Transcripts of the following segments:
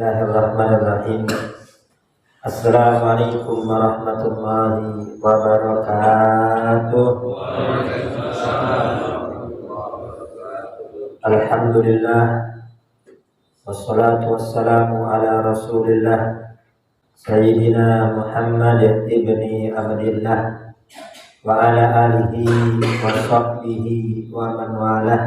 Bismillahirrahmanirrahim. Assalamualaikum warahmatullahi wabarakatuh. Alhamdulillah, wassalatu wassalamu ala rasulillah Sayyidina Muhammad ibni Abdillah wa ala alihi wa sahbihi wa man walah.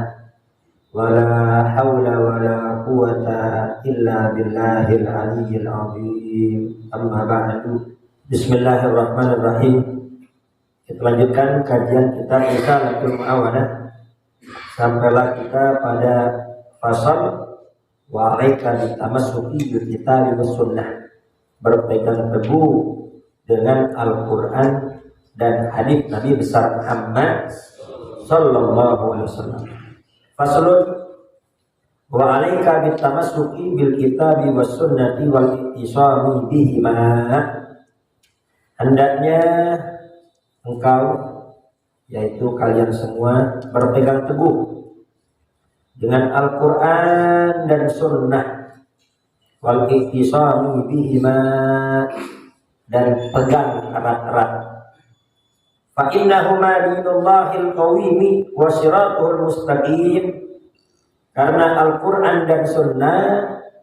Wala hawla wala quwata illa billahil aliyyil azim. Amma ba'du. Bismillahirrahmanirrahim. Kita lanjutkan kajian kitab Risalatul Mu'awanah. Sampailah kita pada fasal wa 'alaika bitamassuki bil kitabi was sunnah. Berpegang teguh dengan Al-Qur'an dan hadis Nabi besar Muhammad sallallahu alaihi wasallam. Faslun wa 'alaika bitamassuki bil kitabi was sunnati wal ittisami bihima. Hendaknya engkau, yaitu kalian semua, berpegang teguh dengan Al-Qur'an dan sunnah, wal ittisami bihima, dan pegang erat-erat. Fa innahuma dinullahil qawimi wa siratul mustaqim. Karena Al-Qur'an dan sunnah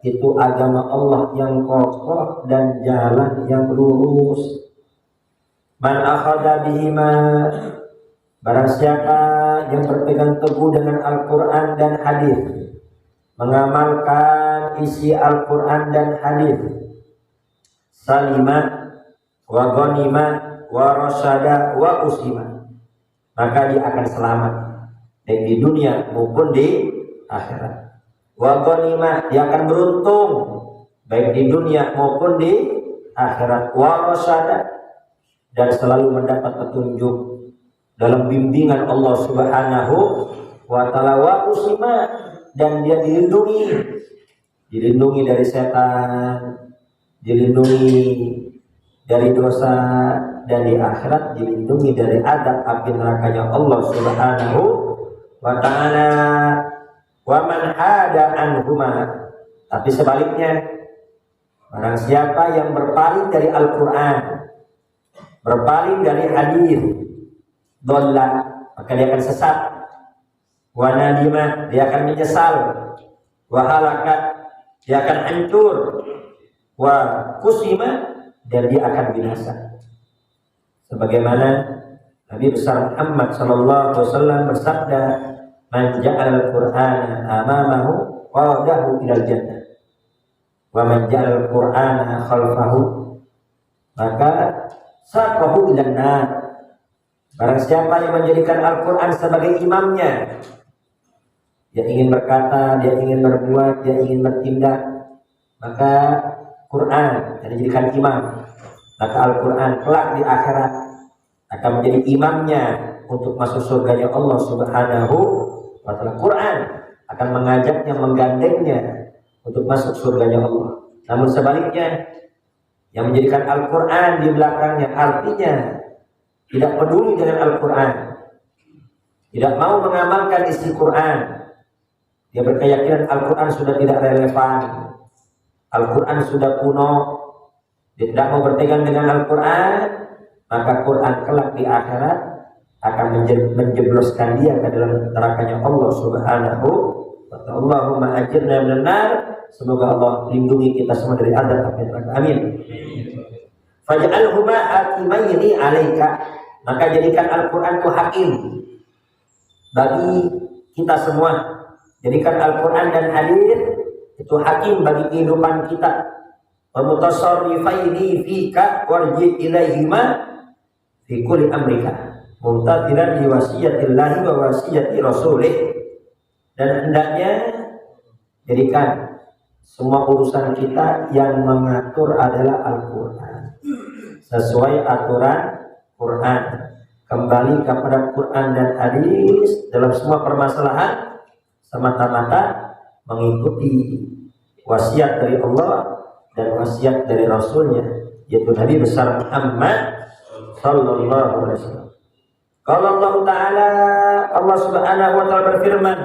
itu agama Allah yang kokoh dan jalan yang lurus. Man akhadha bihima, barang siapa yang berpegang teguh dengan Al-Qur'an dan hadis, mengamalkan isi Al-Qur'an dan hadis, salima wa ghanima wa rasyada wa usima, maka dia akan selamat baik di dunia maupun di akhirat. Wa ghanima, dia akan beruntung baik di dunia maupun di akhirat. Wa rasyada, dan selalu mendapat petunjuk dalam bimbingan Allah Subhanahu wa ta'ala. Wa usima, dan dia dilindungi dari setan, dilindungi dari dosa, dan di akhirat dilindungi dari adab api nerakanya Allah Subhanahu wa ta'ala. Wa man hada anhuma, tapi sebaliknya, barang siapa yang berpaling dari Al-Qur'an, berpaling dari hadis, dhalla, maka dia akan sesat. Wa nadima, dia akan menyesal. Wa halaka, dia akan hancur. Wa kusima, dan dia akan binasa. Sebagaimana Nabi besar Muhammad sallallahu alaihi wasallam bersabda, "Man ja'al Qur'ana amamahu qadahu ilal jannah, wa man ja'al Qur'ana khalfahu maka saqahu ilan nar." Barang siapa yang menjadikan Al-Qur'an sebagai imamnya, dia ingin berkata, dia ingin berbuat, dia ingin bertindak, maka Quran yang dijadikan imam, maka Al-Qur'an kelak di akhirat akan menjadi imamnya untuk masuk surganya Allah Subhanahu wa ta'ala. Quran akan mengajaknya, menggandengnya untuk masuk surganya Allah. Namun sebaliknya, yang menjadikan Al-Qur'an di belakangnya, artinya tidak peduli dengan Al-Qur'an, tidak mau mengamalkan isi Quran, dia berkeyakinan Al-Qur'an sudah tidak relevan, Al-Qur'an sudah kuno, dia tidak mau berpegang dengan Al-Qur'an, maka Quran kelak di akhirat akan menjebloskan dia ke dalam nerakanya Allah Subhanahu wa ta'ala. Allahumma ajirna minan nar. Semoga Allah lindungi kita semua dari azab api neraka. Amin. Faj'alhuma hakimaini 'alaika, maka jadikan Al-Qur'an itu hakim bagi kita semua. Jadikan Al-Qur'an dan hadis itu hakim bagi kehidupan kita. Wa mutasarrifaini fika warji ilaihima fi kulli amrika mumtathilan li wasiyatillahi wa wasiyati rasulih. Dan hendaknya jadikan semua urusan kita yang mengatur adalah Al-Qur'an, sesuai aturan Quran, kembali kepada Quran dan hadis dalam semua permasalahan, semata-mata mengikuti wasiat dari Allah dan wasiat dari Rasulnya, yaitu Nabi besar Muhammad sallallahu alaihi wasallam. Kalau Allah Ta'ala, Allah Subhanahu wa ta'ala berfirman,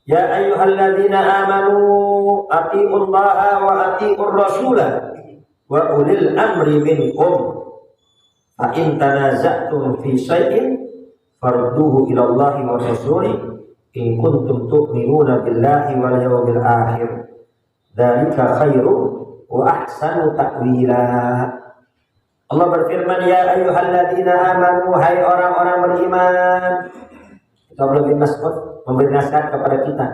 Ya ayyuhalladzina amanu atiiullaha wa atiiur rasulah wa ulil amri minkum fa in tanaza'tum fi syai'in farudduhu ila Allahi wa rasuli in kuntum tu'minuna billahi wal yawmil akhir dzalika khairu wa ahsanu ta'wila. Allah berfirman, ya ayyuhalladzina amanu, hai orang-orang beriman. Kita Ibnu Mas'ud memberi nasihat kepada kita.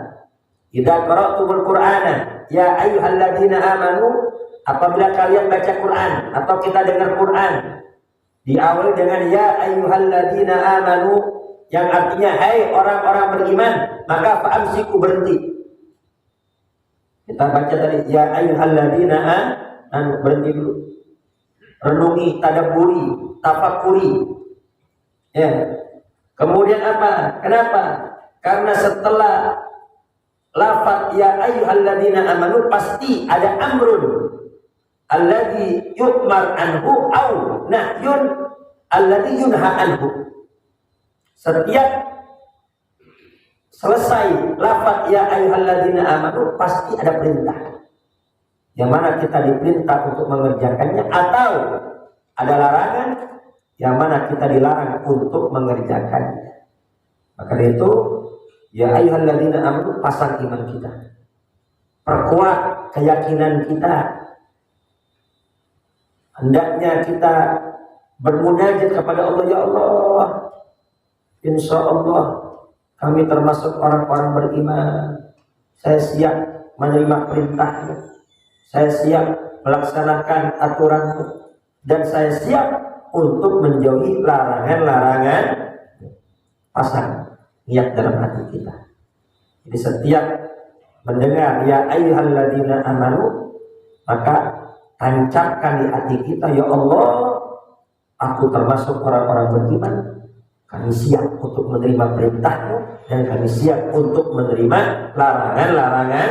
Idza qara'tumul Qur'ana, ya ayyuhalladzina amanu, apabila kalian baca Quran atau kita dengar Quran, diawali dengan ya ayyuhalladzina amanu, yang artinya hai orang-orang beriman, maka fa'amsiku, berhenti. Kita baca tadi ya ayyuhalladzina amanu, berhenti dulu. Renungi, tadabburi, tafakuri. Ya. Kemudian apa? Kenapa? Karena setelah lafaz ya ayyuhalladzina amanu pasti ada amrun alladzi yu'mar anhu au nahyun alladzi yunha anhu. Setiap selesai lafaz ya ayyuhalladzina amanu pasti ada perintah, yang mana kita diperintah untuk mengerjakannya, atau ada larangan yang mana kita dilarang untuk mengerjakannya. Maka dari itu ya ayyuhalladzina amanu, pasang iman kita, perkuat keyakinan kita. Hendaknya kita bermunajat kepada Allah, ya Allah, insya Allah kami termasuk orang-orang beriman, saya siap menerima perintahnya, saya siap melaksanakan aturanmu, dan saya siap untuk menjauhi larangan-larangan. Pasang niat dalam hati kita. Jadi setiap mendengar ya ayyuhalladzina amanu, maka tancapkan di hati kita, ya Allah, aku termasuk orang-orang beriman, kami siap untuk menerima perintahmu, dan kami siap untuk menerima larangan-larangan,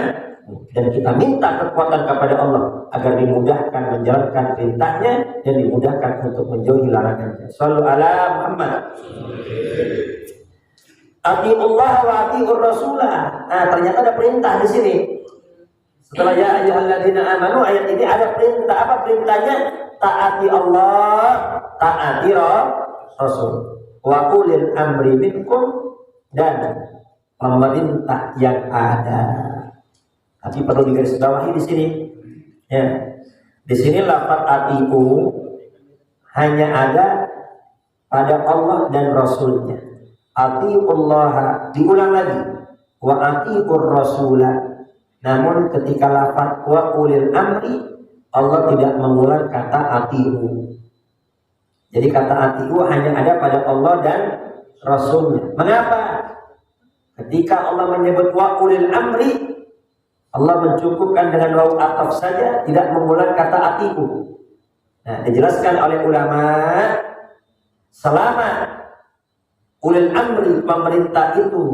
dan kita minta kekuatan kepada Allah agar dimudahkan menjalankan perintahnya dan dimudahkan untuk menjauhi larangannya. Shallu ala Muhammad. Atiullah wa atiur rasulah. Nah, ternyata ada perintah di sini. Setelah ya ayyuhalladzina amanu, ayat ini ada perintah. Apa perintahnya? Taati Allah, taati Rasul. Wa ulil amri minkum, dan pemerintah yang ada. Tapi perlu digarisbawahi di sini. Ya. Di sini lafaz atiu hanya ada pada Allah dan Rasulnya. Atiullah, diulang lagi, wa atiur rasulah. Namun ketika lafaz wa ulil amri, Allah tidak mengulang kata atiu. Jadi kata atiu hanya ada pada Allah dan Rasulnya. Mengapa? Ketika Allah menyebut wa ulil amri, Allah mencukupkan dengan waw ataf saja, tidak mengulang kata atiu. Nah, dijelaskan oleh ulama, selama ulil amri, pemerintah itu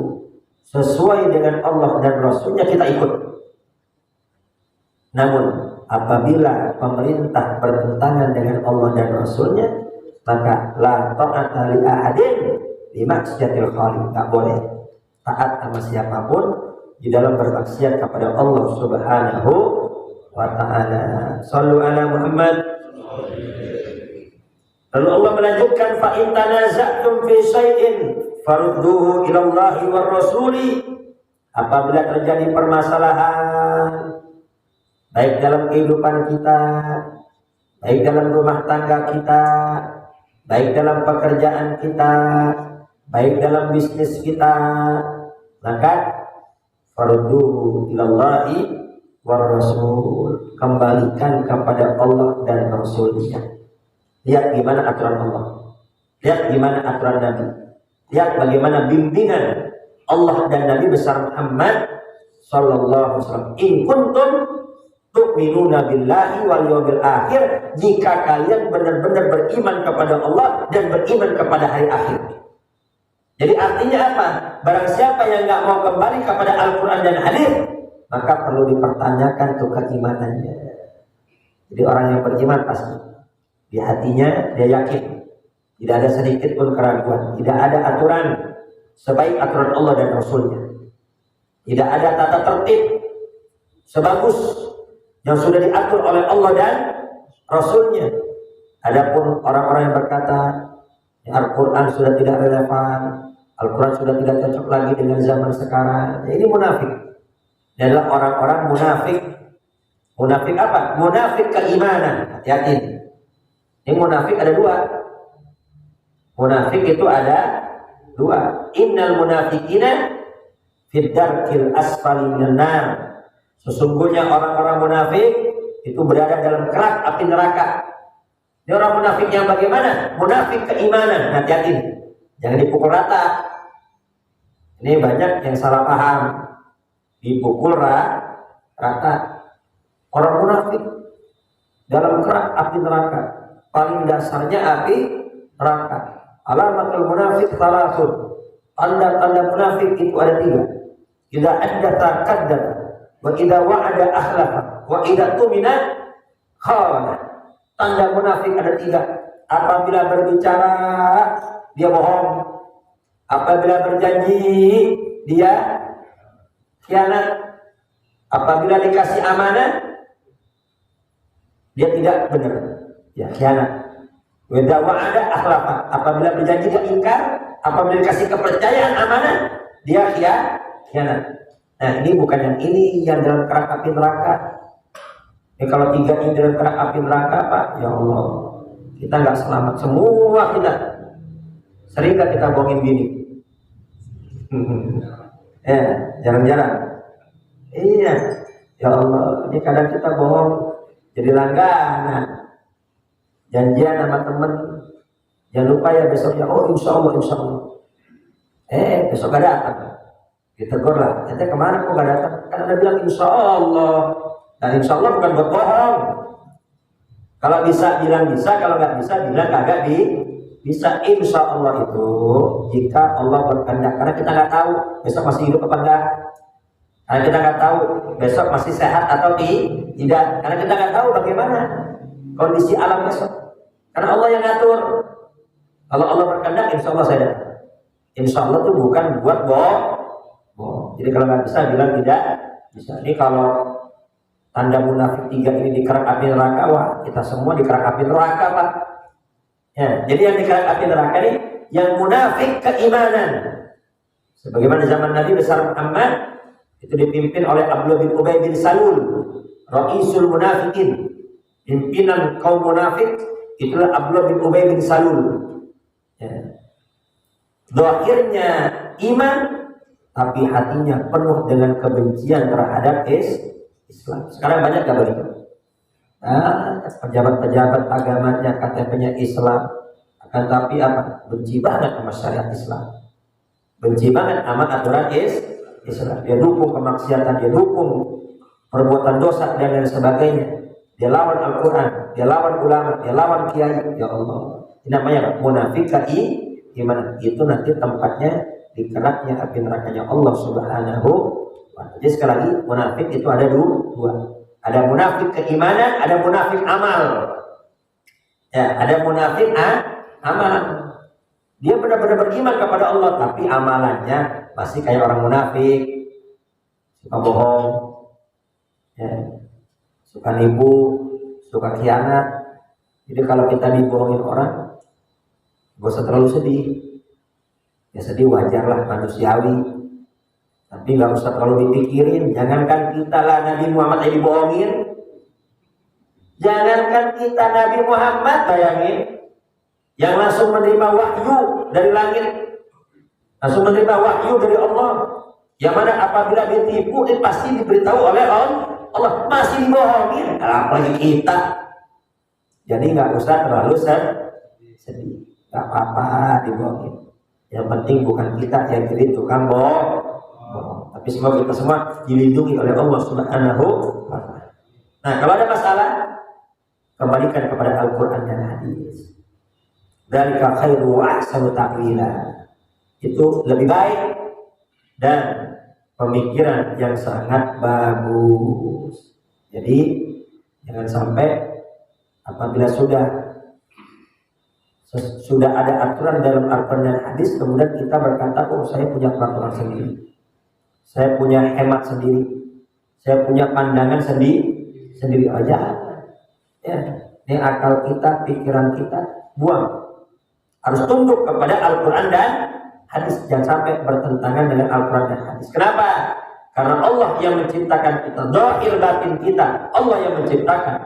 sesuai dengan Allah dan Rasulnya, kita ikut. Namun apabila pemerintah bertentangan dengan Allah dan Rasulnya, maka la ta'ata li ahadin bi maksiatil khaliq, enggak boleh taat sama siapapun di dalam bermaksiat kepada Allah Subhanahu wa ta'ala. Shallu ala Muhammad. Lalu Allah melanjutkan, fa in tanaza'tum fi syai'in farudduhu ila Allahi war rasuli. Apabila terjadi permasalahan baik dalam kehidupan kita, baik dalam rumah tangga kita, baik dalam pekerjaan kita, baik dalam bisnis kita, maka farudduhu ila Allahi war rasul, kembalikan kepada Allah dan Rasulnya. Lihat gimana aturan Allah, lihat gimana aturan Nabi, lihat bagaimana bimbingan Allah dan Nabi besar Muhammad sallallahu alaihi wasallam. In kuntum tu'minuna billahi wal yawmil akhir, jika kalian benar-benar beriman kepada Allah dan beriman kepada hari akhir. Jadi artinya apa? Barang siapa yang nggak mau kembali kepada Al-Quran dan hadis, maka perlu dipertanyakan tuh keimanannya. Jadi orang yang beriman pasti di hatinya dia yakin, tidak ada sedikit pun keraguan, tidak ada aturan sebaik aturan Allah dan Rasulnya. Tidak ada tata tertib sebagus yang sudah diatur oleh Allah dan Rasulnya. Adapun orang-orang yang berkata Al-Quran sudah tidak relevan, Al-Quran sudah tidak cocok lagi dengan zaman sekarang, ya ini munafik. Ini adalah orang-orang munafik. Munafik apa? Munafik keimanan. Hati-hati. Ini munafik ada dua. Munafik itu ada dua. Innal munafikina fid darkil asfali minan nar. Sesungguhnya orang-orang munafik itu berada dalam kerak api neraka. Ini orang munafik yang bagaimana? Munafik keimanan. Hati-hati. Jangan dipukul rata. Ini banyak yang salah paham. Dipukul rata. Orang munafik dalam kerak api neraka. Paling dasarnya api neraka. Alamatul munafik salasun. Tanda-tanda munafik itu ada 3. Idza haddatsa kadzdzaba, wa idza wa'ada akhlafa, wa idza tumina khana. Tanda munafik ada 3. Apabila berbicara dia bohong. Apabila berjanji dia khianat. Apabila dikasih amanah dia tidak benar, ya khianat. Weda wa'ada akhlafa. Apabila berjanji dia ingkar. Apabila dikasih kepercayaan amanah dia khianat. Nah ini bukan yang ini yang dalam kerak api neraka. Kalau 3 ini dalam kerak api neraka, Pak, ya Allah, kita nggak selamat semua kita. Sering nggak kita bohongin bini? Ya, jarang-jarang. Iya, ya Allah, ini kadang kita bohong jadi langganan. Janjian sama temen, jangan lupa ya besoknya. Oh insya Allah. Besok gak datang. Ditegur lah. Nanti kemana kok gak datang? Kan Anda bilang insya Allah. Dan insya Allah bukan buat bohong. Kalau bisa bilang bisa, kalau nggak bisa bilang kagak bisa. Insya Allah itu jika Allah berkehendak. Karena kita nggak tahu besok masih hidup apa enggak. Karena kita nggak tahu besok masih sehat atau tidak. Karena kita nggak tahu bagaimana kondisi alam besok. Karena Allah yang ngatur. Kalau Allah berkehendak, insya Allah saya datang. Insya Allah itu bukan buat bohong. Jadi kalau nggak bisa bilang tidak bisa. Ini kalau tanda munafik 3 ini di kerak api neraka, wah kita semua di kerak api neraka, Pak. Ya, jadi yang di kerak api neraka ini yang munafik keimanan. Sebagaimana zaman Nabi besar Muhammad itu dipimpin oleh Abdullah bin Ubay bin Salul, Ra'isul Munafikin, pimpinan kaum munafik itulah Abdullah bin Ubay bin Salul. Ya. Doakhirnya iman, tapi hatinya penuh dengan kebencian terhadap Islam. Sekarang banyak gak begitu? Nah, pejabat-pejabat agamanya KTP-nya Islam, akan tapi apa? Benci banget sama syariat Islam. Benci banget sama aturan Islam. Dia dukung kemaksiatan, dia dukung perbuatan dosa dan lain sebagainya. Dia lawan Al-Quran, dia lawan ulama, dia lawan kiai. Ya Allah, ini namanya munafik iman. Itu nanti tempatnya di keraknya api nerakanya Allah Subhanahu wa ta'ala. Jadi sekali lagi munafik itu ada 2. Ada munafik keimanan, ada munafik amal. Ya, ada munafik amal. Dia benar-benar beriman kepada Allah, tapi amalannya masih kayak orang munafik, suka bohong, ya, suka nipu, suka khianat. Jadi kalau kita dibohongin orang, gak usah terlalu sedih. Ya sedih wajarlah, manusiawi. Tapi gak usah terlalu dipikirin. Jangankan kita lah Nabi Muhammad yang dibohongin. Jangankan kita Nabi Muhammad, bayangin, yang langsung menerima wahyu dari langit, langsung menerima wahyu dari Allah, yang mana apabila ditipu itu pasti diberitahu oleh Allah, masih dibohongin. Apalagi kita. Jadi gak usah terlalu sedih. Gak apa-apa dibohongin. Yang penting bukan kita yang jadi tukang bohong. Tapi semoga kita semua dilindungi oleh Allah Subhanahu wa ta'ala. Nah, kalau ada masalah, kembalikan kepada Al-Quran dan hadis. Dzalika khairu wa ahsanu ta'wila. Itu lebih baik dan pemikiran yang sangat bagus. Jadi jangan sampai apabila sudah ada aturan dalam Al-Quran dan hadis, kemudian kita berkata, oh saya punya peraturan sendiri, saya punya hemat sendiri, saya punya pandangan sendiri aja. Ya, ini akal kita, pikiran kita buang. Harus tunduk kepada Al-Quran dan hadis, jangan sampai bertentangan dengan Al-Quran dan hadis. Kenapa? Karena Allah yang menciptakan kita, zahir batin kita, Allah yang menciptakan,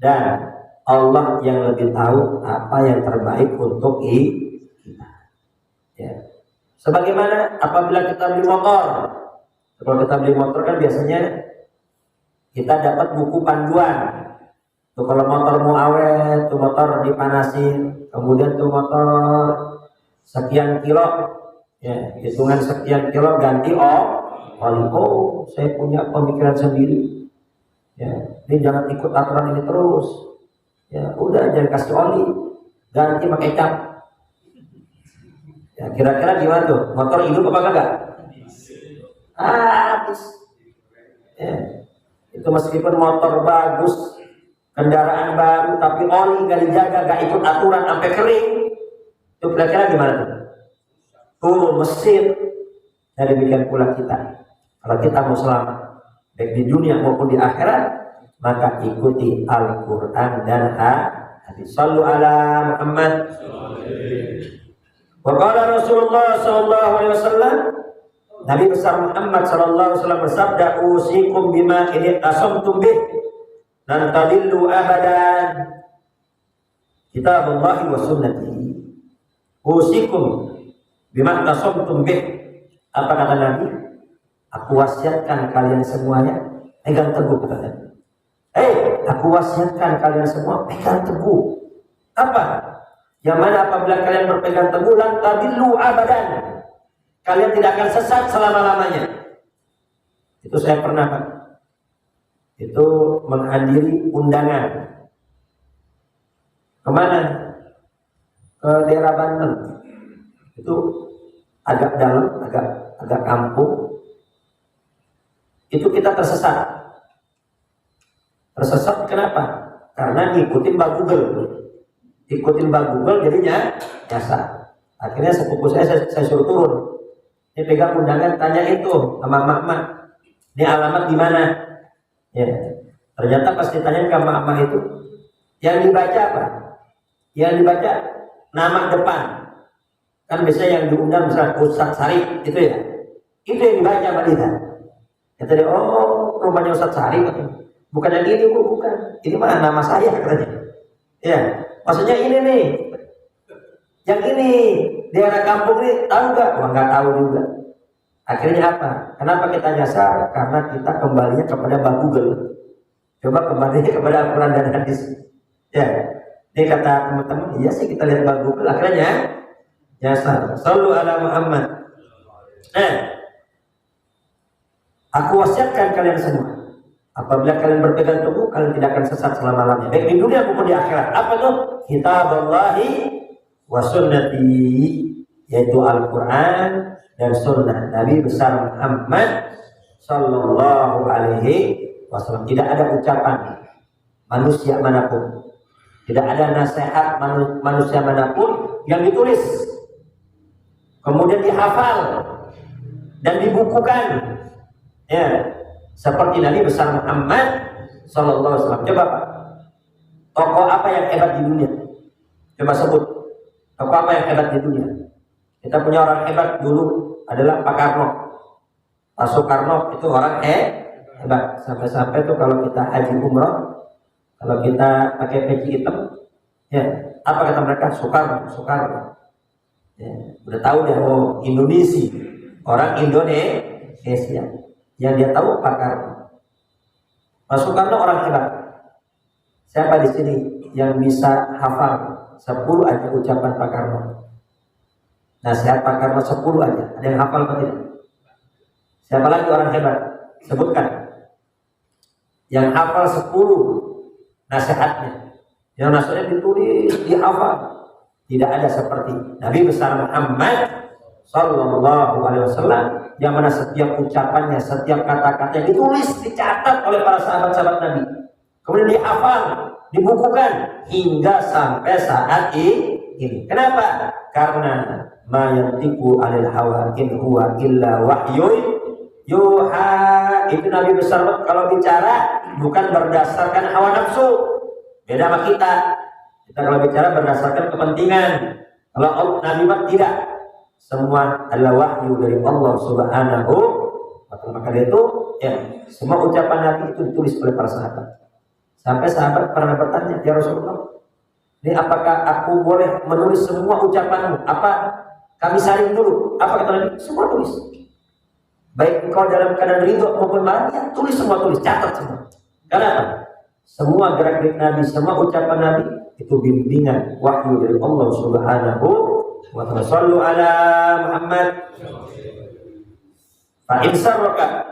dan Allah yang lebih tahu apa yang terbaik untuk kita. Ya. Sebagaimana apabila kita beli motor, kalau kita beli motor kan biasanya kita dapat buku panduan. Tuh kalau motor mau awet, tuh motor dipanasin, kemudian tuh motor sekian kilo, ya hitungan sekian kilo ganti oli. Oh, saya punya pemikiran sendiri. Ya, ini jangan ikut aturan ini terus. Ya, udah jangan kasih oli, ganti pakai cap. Ya, kira-kira gimana tuh? Motor hidup apa enggak? Habis. Ya, itu meskipun motor bagus, kendaraan baru, tapi oli nggak dijaga, nggak ikut aturan sampai kering, itu kira-kira gimana tuh? Turun mesin. Dan demikian pula kita, kalau kita mau selamat baik di dunia maupun di akhirat, maka ikuti Al-Quran dan hadis. Sallu ala Muhammad. Wa qala Rasulullah sallallahu alaihi wasallam, Nabi besar Muhammad sallallahu alaihi wasallam bersabda, usikum bima in tasamtum bih lan tadillu abadan, kitabullah wa sunnati. Usikum bima tasamtum bih. Apa kata Nabi? Aku wasiatkan kalian semuanya pegang teguh, kata Nabi. Aku wasiatkan kalian semua pegang teguh. Apa? Yang mana apabila kalian berpegang teguh, lan tadillu abadan, kalian tidak akan sesat selama-lamanya. Itu saya pernah, Pak. Itu menghadiri undangan. Kemana? Ke daerah Banten. Itu agak dalam, agak kampung. Itu kita tersesat. Tersesat kenapa? Karena ngikutin Mbak Google. Ikutin Mbak Google jadinya nyasar. Akhirnya sepupu saya suruh turun. Ini pegang undangan, tanya itu sama mak-mak. Ini alamat di mana? Ya. Ternyata pas ditanya ke mak-mak itu, yang dibaca apa? Yang dibaca nama depan. Kan biasanya yang diundang misalnya Ustaz Sarif itu ya. Itu yang dibaca Mbak Lita. Kata dia, oh rumahnya Ustaz Sarif katanya. Bukan yang ini, Bu, bukan. Ini mah nama saya katanya. Ya, maksudnya ini nih. Yang ini daerah kampung ini tahu nggak? Wah, nggak tahu juga. Akhirnya apa? Kenapa kita nyasar? Karena kita kembalinya kepada Mbak Google. Coba kembalinya kepada Al-Quran dan hadis. Ya, ini kata teman-teman, iya sih kita lihat Mbak Google. Akhirnya nyasar. Sallu ala Muhammad. Aku wasiatkan kalian semua, apabila kalian berpegang teguh, kalian tidak akan sesat selama-lamanya, baik di dunia maupun di akhirat. Apa tuh? Kitabullahi wa sunnati, yaitu Al-Quran dan sunnah Nabi besar Muhammad sallallahu alaihi wasallam. Tidak ada ucapan manusia manapun, tidak ada nasihat manusia manapun yang ditulis, kemudian dihafal dan dibukukan. Ya, seperti Nabi besar Muhammad sallallahu alaihi wasallam. Coba Pak, tokoh apa yang hebat di dunia? Coba sebut tokoh apa yang hebat di dunia. Kita punya orang hebat dulu adalah Pak Karno. Pak Soekarno itu orang hebat. Sampai-sampai tuh kalau kita haji umroh, kalau kita pakai peci hitam, ya apa kata mereka? Soekarno. Ya, udah tahu deh, oh Indonesia, orang Indonesia. Yang dia tahu Pak Karno. Pak Soekarno orang hebat. Siapa di sini yang bisa hafal 10 aja ucapan Pak Karno? Nasihat Pak Karno 10 aja. Ada yang hafal atau tidak? Siapa lagi orang hebat? Sebutkan. Yang hafal 10 nasihatnya. Yang nasihatnya ditulis, dihafal. Tidak ada seperti Nabi besar Muhammad sallallahu alaihi wasallam, yang mana setiap ucapannya, setiap kata-katanya ditulis, dicatat oleh para sahabat-sahabat Nabi, kemudian dihafal, dibukukan hingga sampai saat ini. Kenapa? Karena ma yantiqu 'anil hawa in huwa illa wahyun Yuha itu Nabi besar kalau bicara bukan berdasarkan hawa nafsu. Beda sama kita. Kita kalau bicara berdasarkan kepentingan. Kalau Nabi tidak. Semua adalah wahyu dari Allah Subhanahu wa ta'ala. Maka itu ya, semua ucapan Nabi itu ditulis oleh para sahabat. Sampai sahabat pernah bertanya, "Ya Rasulullah, ini apakah aku boleh menulis semua ucapanmu? Apa kami saring dulu?" Apa kata Nabi? Semua tulis. Baik engkau dalam keadaan ridho maupun marah, ya tulis semua, tulis, catat semua. Karena apa? Semua gerak-gerik Nabi, semua ucapan Nabi itu bimbingan wahyu dari Allah Subhanahu wa ta'ala. Shallu ala Muhammad. Fa in sarraka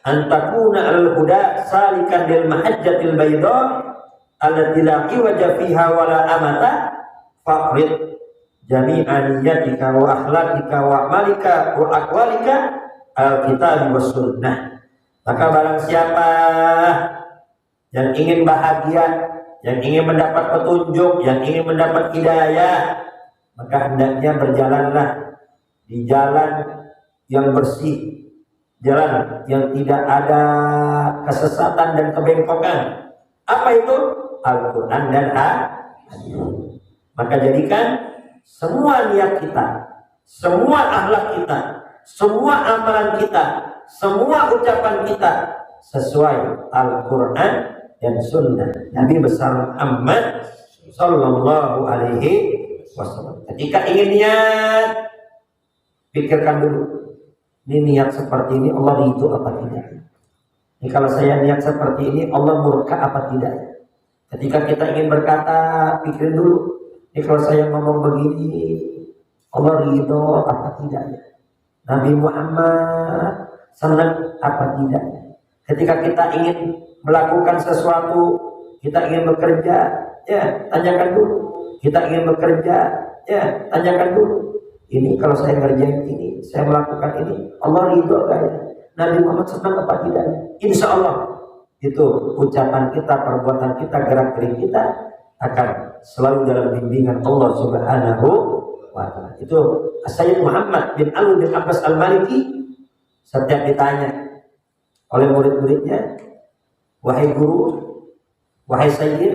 an takuna al-huda salikan lil mahajjatil bayda allati la iwaja fiha wala amata faqrid jami'an niyatika wa akhlaqika wa amalika wa aqwalika al-kitab was sunnah. Maka barang siapa yang ingin bahagia, yang ingin mendapat petunjuk, yang ingin mendapat hidayah, maka hendaknya berjalanlah di jalan yang bersih, jalan yang tidak ada kesesatan dan kebengkokan. Apa itu? Al-Quran dan hadis. Maka jadikan semua niat kita, semua akhlak kita, semua amalan kita, semua ucapan kita sesuai Al-Quran dan Sunnah Nabi besar Muhammad Sallallahu Alaihi Wasallam. Ketika ingin niat, pikirkan dulu, ini niat seperti ini Allah ridho apa tidak? Ini kalau saya niat seperti ini Allah murka apa tidak? Ketika kita ingin berkata, pikirin dulu, ini kalau saya ngomong begini Allah ridho apa tidak? Nabi Muhammad senang apa tidak? Ketika kita ingin melakukan sesuatu, kita ingin bekerja, ya tanyakan dulu. Kita ingin bekerja, ya tanyakan dulu. Ini kalau saya ngerjain ini, saya melakukan ini, Allah ridho gak ya? Nabi Muhammad senang apa tidak? Insya Allah itu ucapan kita, perbuatan kita, gerak-gerik kita akan selalu dalam bimbingan Allah Subhanahu wa ta'ala. Itu Sayyid Muhammad bin Ali bin Abbas Al-Maliki setiap ditanya oleh murid-muridnya, "Wahai guru, wahai Sayyid,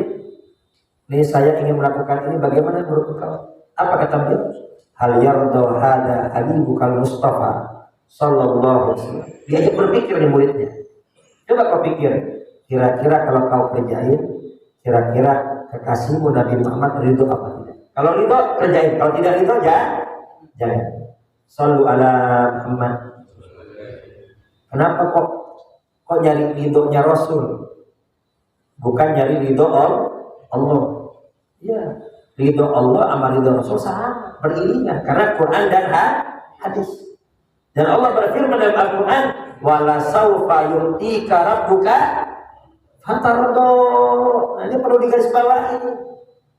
ini saya ingin melakukan ini, bagaimana menurut engkau?" Apa kata beliau? "Hal yarda hada habibukal Mustafa sallallahu alaihi wasallam." Dia aja berpikir nih muridnya. Coba kau pikir, kira-kira kalau kau kerjain, kira-kira kekasihmu Nabi Muhammad ridho apa tidak? Kalau ridho kerjain, kalau tidak ridho jangan. Shallu ala Muhammad. Kenapa kok nyari ridhonya Rasul? Bukan nyari ridho Allah. Ya, ridho Allah sama ridho Rasul sama, beriringan karena Quran dan hadis. Dan Allah berfirman dalam Al-Quran, "Wala saufa yu'tika rabbuka fatardo." Nah, ini perlu digarisbawahi.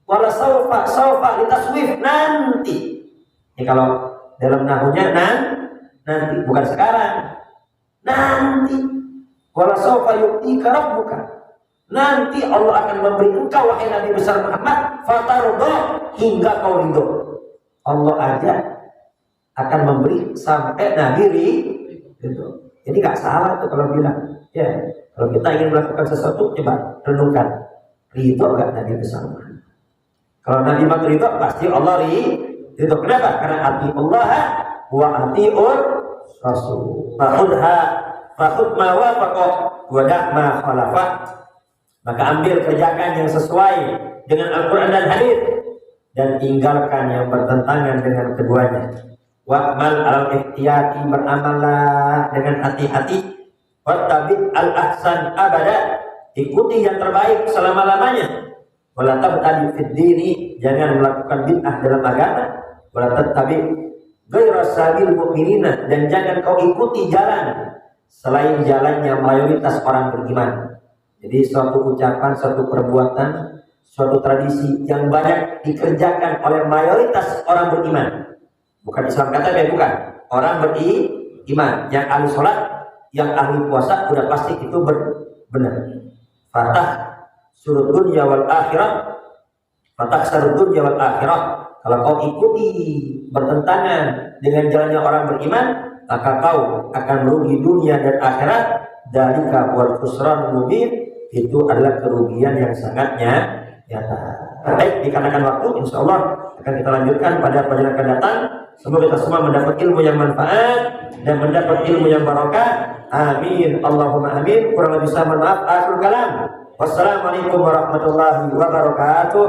Wala saufa litaswif, nanti. Ini kalau dalam nahunya nanti, bukan sekarang. Nanti. Wala saufa yu'tika rabbuka. Nanti Allah akan memberi engkau wahai Nabi besar Muhammad fatardo, hingga kau ridho. Allah aja akan memberi sampai Nabi ridho. Jadi gak salah tuh kalau bilang, ya kalau kita ingin melakukan sesuatu, coba renungkan, ridho gak Nabi besar Muhammad? Kalau Nabi ridho, pasti Allah ridho. Kenapa? Karena hati Allah wa hati'ur Rasul. Fakhud ma wafaqah wa da'ma khalafah. Maka ambil, kerjakan yang sesuai dengan Al-Quran dan hadis, dan tinggalkan yang bertentangan dengan keduanya. Wa'mal al-ihtiyati, beramallah dengan hati-hati. Wattabi' al-ahsan abada, ikuti yang terbaik selama-lamanya. Wala tabtadi fid dini, jangan melakukan bid'ah dalam agama. Wala tattabi' ghaira sabil mu'minina, dan jangan kau ikuti jalan selain jalannya mayoritas orang beriman. Jadi suatu ucapan, suatu perbuatan, suatu tradisi yang banyak dikerjakan oleh mayoritas orang beriman. Bukan Islam kata, bukan. Orang beriman, yang ahli sholat, yang ahli puasa, udah pasti itu benar. Fatah surut dunya wal akhirat, fatah surut dunya wal akhirat. Kalau kau ikuti bertentangan dengan jalannya orang beriman, maka kau akan rugi dunia dan akhirat. Dzalika wal khusran mubin, itu adalah kerugian yang sangat nyata. Baik, dikarenakan waktu, insya Allah akan kita lanjutkan pada pelajaran akan datang. Semoga kita semua mendapat ilmu yang manfaat dan mendapat ilmu yang barokah. Amin, Allahumma amin. Kurang lebih sama, maaf. Akhirul kalam. Wassalamualaikum warahmatullahi wabarakatuh.